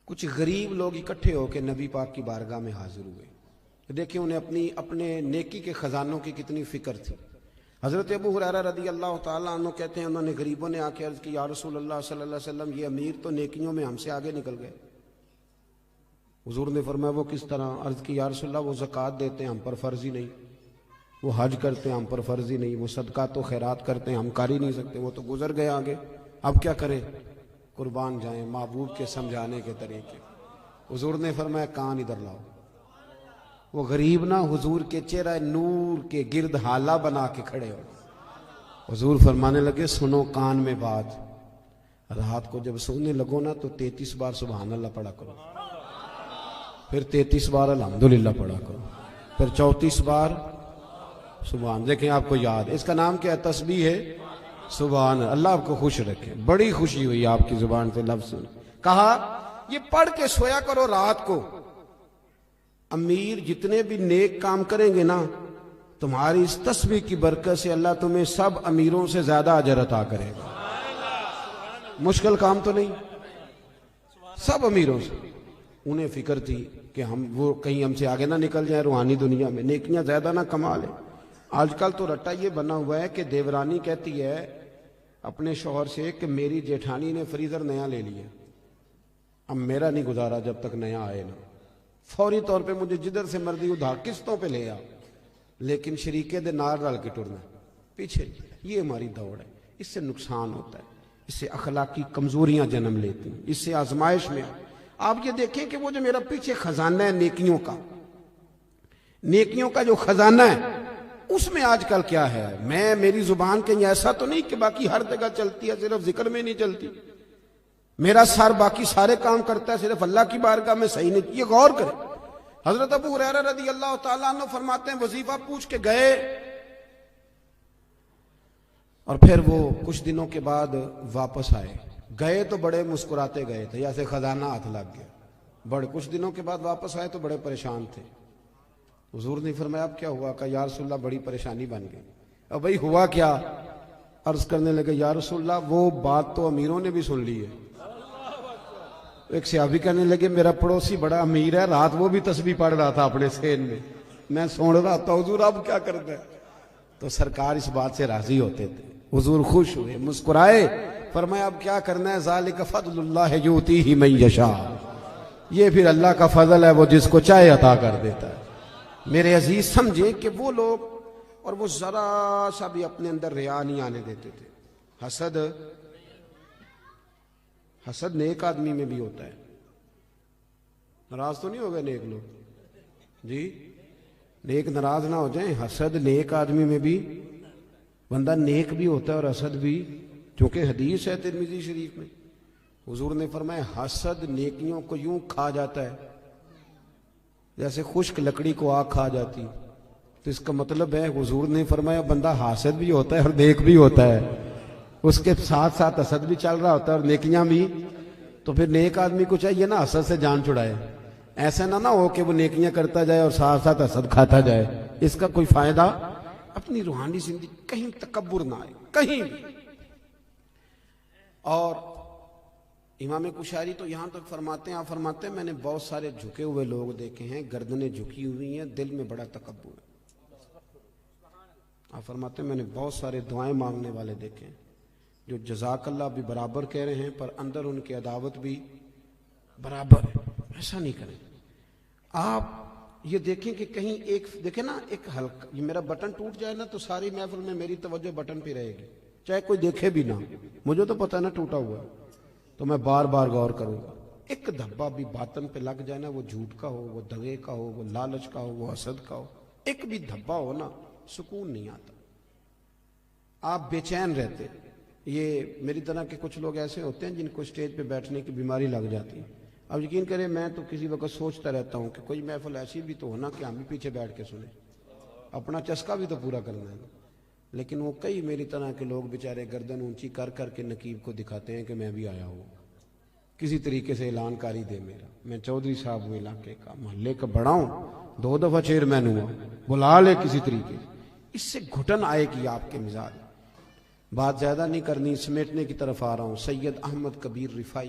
کچھ غریب لوگ اکٹھے ہو کے نبی پاک کی بارگاہ میں حاضر ہوئے. دیکھیں انہیں اپنے نیکی کے خزانوں کی کتنی فکر تھی. حضرت ابو ہریرہ رضی اللہ تعالیٰ عنہ کہتے ہیں انہوں نے غریبوں نے آ کے عرض کی یا رسول اللہ صلی اللہ علیہ وسلم یہ امیر تو نیکیوں میں ہم سے آگے نکل گئے. حضور نے فرمایا وہ کس طرح؟ عرض کی یا رسول اللہ وہ زکوٰۃ دیتے ہیں ہم پر فرض ہی نہیں، وہ حج کرتے ہیں ہم پر فرض ہی نہیں، وہ صدقات و خیرات کرتے ہیں ہم کر ہی نہیں سکتے، وہ تو گزر گئے آگے، اب کیا کریں؟ قربان جائیں محبوب کے سمجھانے کے طریقے. حضور نے فرمایا کان ادھر لاؤ. وہ غریب نہ حضور کے چہرہ نور کے گرد حالہ بنا کے کھڑے ہو. حضور فرمانے لگے سنو کان میں بات، رات کو جب سونے لگو نا تو 33 بار سبحان اللہ پڑھا کرو، پھر 33 بار الحمدللہ پڑھا کرو، پھر 34 بار سبحان. دیکھیں آپ کو یاد ہے اس کا نام کیا ہے؟ تسبیح ہے سبحان. اللہ آپ کو خوش رکھے. بڑی خوشی ہوئی آپ کی زبان سے لفظ سن. کہا یہ پڑھ کے سویا کرو رات کو. امیر جتنے بھی نیک کام کریں گے نا تمہاری اس تسبیح کی برکت سے اللہ تمہیں سب امیروں سے زیادہ اجر عطا کرے گا. مشکل کام تو نہیں، سب امیروں سے. انہیں فکر تھی کہ وہ کہیں ہم سے آگے نہ نکل جائیں روحانی دنیا میں، نیکیاں زیادہ نہ کما لیں. آج کل تو رٹا یہ بنا ہوا ہے کہ دیورانی کہتی ہے اپنے شوہر سے کہ میری جیٹھانی نے فریزر نیا لے لیا، اب میرا نہیں گزارا جب تک نیا آئے نا، فوری طور پہ مجھے جدھر سے مرضی ادھار قسطوں پہ لے آ، لیکن شریکے دے نار رل کے ٹرنا پیچھے. یہ ہماری دوڑ ہے. اس سے نقصان ہوتا ہے، اس سے اخلاقی کمزوریاں جنم لیتی ہیں، اس سے آزمائش میں. آپ یہ دیکھیں کہ وہ جو میرا پیچھے خزانہ ہے نیکیوں کا جو خزانہ ہے اس میں آج کل کیا ہے؟ میری زبان کہیں ایسا تو نہیں کہ باقی ہر جگہ چلتی ہے صرف ذکر میں نہیں چلتی، میرا سر باقی سارے کام کرتا ہے صرف اللہ کی بارگاہ میں صحیح نہیں. یہ غور کریں. حضرت ابو ہریرہ رضی اللہ تعالیٰ عنہ فرماتے ہیں وظیفہ پوچھ کے گئے اور پھر وہ کچھ دنوں کے بعد واپس آئے. گئے تو بڑے مسکراتے گئے تھے جیسے خزانہ ہاتھ لگ گیا. بڑے کچھ دنوں کے بعد واپس آئے تو بڑے پریشان تھے. حضور نے فرمایا اب کیا ہوا؟ کہ یا رسول اللہ بڑی پریشانی بن گئی. اب بھائی ہوا کیا؟ عرض کرنے لگے یا رسول اللہ وہ بات تو امیروں نے بھی سن لی ہے. ایک صحابی کہنے لگے میرا پڑوسی بڑا امیر ہے، رات وہ بھی تسبیح پڑھ رہا تھا اپنے سین میں سن رہا تھا. حضور اب کیا کرنا ہے؟ تو سرکار اس بات سے راضی ہوتے تھے. حضور خوش ہوئے، مسکرائے، فرمایا اب کیا کرنا ہے؟ ذالک فضل اللہ یؤتیہ من یشاء. یہ پھر اللہ کا فضل ہے، وہ جس کو چاہے عطا کر دیتا ہے. میرے عزیز سمجھیں کہ وہ لوگ اور وہ ذرا سا بھی اپنے اندر ریا نہیں آنے دیتے تھے. حسد نیک آدمی میں بھی ہوتا ہے. ناراض تو نہیں ہو گئے نیک لوگ جی؟ نیک ناراض نہ ہو جائیں. حسد نیک آدمی میں بھی، بندہ نیک بھی ہوتا ہے اور حسد بھی، چونکہ حدیث ہے ترمذی شریف میں حضور نے فرمایا حسد نیکیوں کو یوں کھا جاتا ہے جیسے خشک لکڑی کو آگ کھا جاتی. تو اس کا مطلب ہے حضور نے فرمایا بندہ حاسد بھی ہوتا ہے اور نیک بھی ہوتا ہے، اس کے ساتھ ساتھ حسد بھی چل رہا ہوتا ہے اور نیکیاں بھی. تو پھر نیک آدمی کو چاہیے نا حسد سے جان چھڑائے. ایسا نہ ہو کہ وہ نیکیاں کرتا جائے اور ساتھ ساتھ حسد کھاتا جائے. اس کا کوئی فائدہ. اپنی روحانی زندگی کہیں تکبر نہ آئے کہیں بھی. اور امام کشاری تو یہاں تک فرماتے ہیں، آپ فرماتے ہیں میں نے بہت سارے جھکے ہوئے لوگ دیکھے ہیں، گردنیں جھکی ہوئی ہیں، دل میں بڑا تکبر ہے. آپ فرماتے ہیں میں نے بہت سارے دعائیں مانگنے والے دیکھے ہیں جو جزاک اللہ بھی برابر کہہ رہے ہیں پر اندر ان کی عداوت بھی برابر ہے. ایسا نہیں کریں. آپ یہ دیکھیں کہ کہیں ایک دیکھیں نا، ایک ہلکا یہ میرا بٹن ٹوٹ جائے نا تو ساری محفل میں میری توجہ بٹن پہ رہے گی، چاہے کوئی دیکھے بھی نہ. مجھے تو پتہ نا ٹوٹا ہوا ہے تو میں بار بار غور کروں گا. ایک دھبا بھی باطن پہ لگ جائے نا، وہ جھوٹ کا ہو، وہ دغے کا ہو، وہ لالچ کا ہو، وہ حسد کا ہو، ایک بھی دھبا ہو نا سکون نہیں آتا، آپ بے چین رہتے. یہ میری طرح کے کچھ لوگ ایسے ہوتے ہیں جن کو اسٹیج پہ بیٹھنے کی بیماری لگ جاتی ہے. اب یقین کریں میں تو کسی وقت سوچتا رہتا ہوں کہ کوئی محفل ایسی بھی تو ہونا کہ ہم بھی پیچھے بیٹھ کے سنیں، اپنا چسکا بھی تو پورا کرنا ہے. لیکن وہ کئی میری طرح کے لوگ بیچارے گردن اونچی کر کر کے نقیب کو دکھاتے ہیں کہ میں بھی آیا ہوں، کسی طریقے سے اعلان کاری دے میرا، میں چودھری صاحب ہوں، علاقے کا محلے کا بڑا ہوں، 2 دفعہ چیئرمین ہوا، بلا لے کسی طریقے. اس سے گھٹن آئے گی آپ کے مزاج. بات زیادہ نہیں کرنی، سمیٹنے کی طرف آ رہا ہوں. سید احمد کبیر رفائی